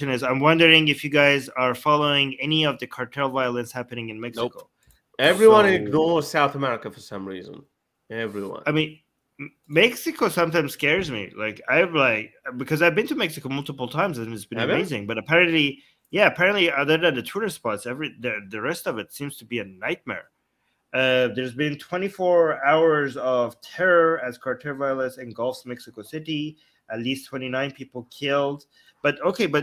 question is, I'm wondering if you guys are following any of the cartel violence happening in Mexico. Nope. Everyone ignores South America for some reason. Everyone. I mean, Mexico sometimes scares me. Like because I've been to Mexico multiple times and it's been amazing. But apparently, other than the tourist spots, the rest of it seems to be a nightmare. There's been 24 hours of terror as cartel violence engulfs Mexico City. At least 29 people killed. But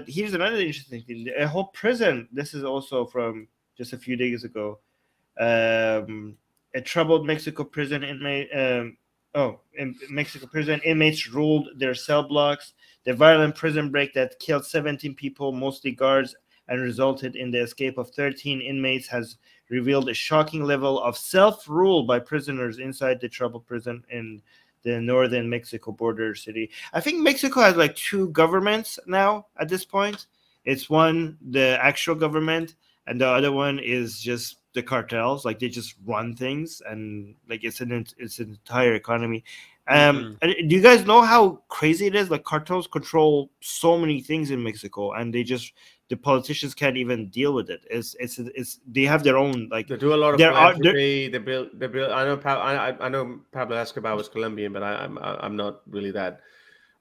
here's another interesting thing. A whole prison. This is also from just a few days ago. A troubled Mexico prison inmate. In Mexico prison, inmates ruled their cell blocks. The violent prison break that killed 17 people, mostly guards, and resulted in the escape of 13 inmates has revealed a shocking level of self-rule by prisoners inside the troubled prison in the northern Mexico border city. I think Mexico has like two governments now at this point. It's one, the actual government, and the other one is just the cartels. Like they just run things, and like it's an entire economy. Do you guys know how crazy it is? Like cartels control so many things in Mexico, and the politicians can't even deal with it. It's they have their own, like, they do a lot of philanthropy. They build. I know Pablo Escobar was Colombian, but I'm not really that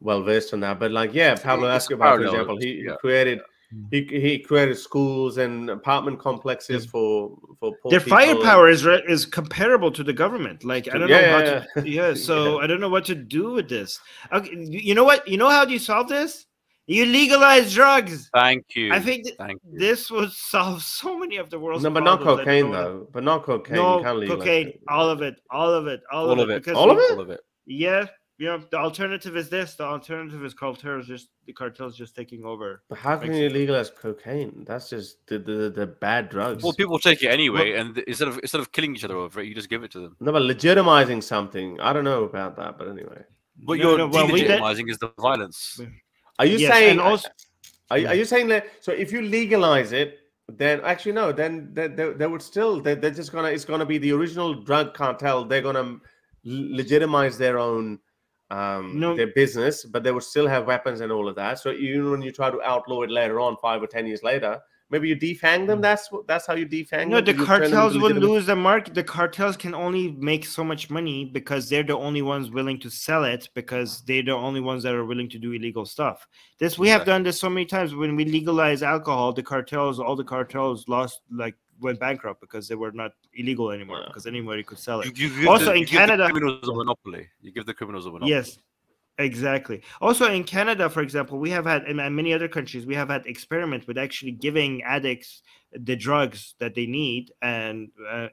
well versed on that. But like, Pablo Escobar, for example, he created schools and apartment complexes for poor their people. Firepower is comparable to the government. Like I don't know how to. So I don't know what to do with this. Okay, you know what? You know how do you solve this? You legalize drugs. Thank you. I think this would solve so many of the world's problems. But not cocaine, though. But not cocaine. No, you can't legalize cocaine. it. All of it. All of it. All of it. Yeah. The alternative is this. The alternative is cartels. The cartels just taking over. But how can you legalize cocaine? That's just the bad drugs. Well, people take it anyway, and instead of killing each other over it, you just give it to them. No, but legitimizing something, I don't know about that. But anyway, what you're delegitimizing is the violence. Are you saying? Are you saying that? So if you legalize it, then actually no. Then they would still. They're just gonna. It's gonna be the original drug cartel. They're gonna legitimize their own their business, but they would still have weapons and all of that. So even when you try to outlaw it later on, 5 or 10 years later, maybe you defang them. That's how you defang them. No, the cartels will lose the market. The cartels can only make so much money because they're the only ones willing to sell it, because they're the only ones that are willing to do illegal stuff. We have done this so many times. When we legalize alcohol, all the cartels went bankrupt because they were not illegal anymore, because anybody could sell it. In Canada, criminals a monopoly. You give the criminals a monopoly. Yes. Exactly. Also in Canada, for example, we have had, and many other countries, we have had experiments with actually giving addicts the drugs that they need, and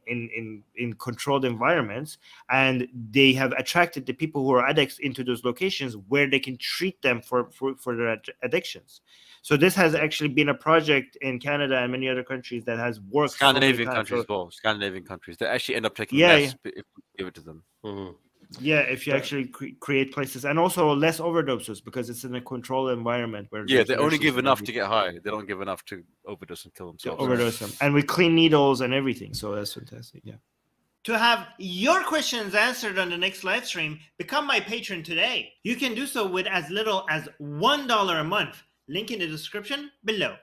in controlled environments, and they have attracted the people who are addicts into those locations where they can treat them for their addictions. So this has actually been a project in Canada and many other countries that has worked. Scandinavian countries as well. Scandinavian countries, they actually end up taking less if we give it to them. Yeah, if you actually create places, and also less overdoses, because it's in a controlled environment where they only give enough to get high. They don't give enough to overdose and kill themselves. Overdose them, and we clean needles and everything. So that's fantastic. Yeah. To have your questions answered on the next live stream, become my patron today. You can do so with as little as $1 a month. Link in the description below.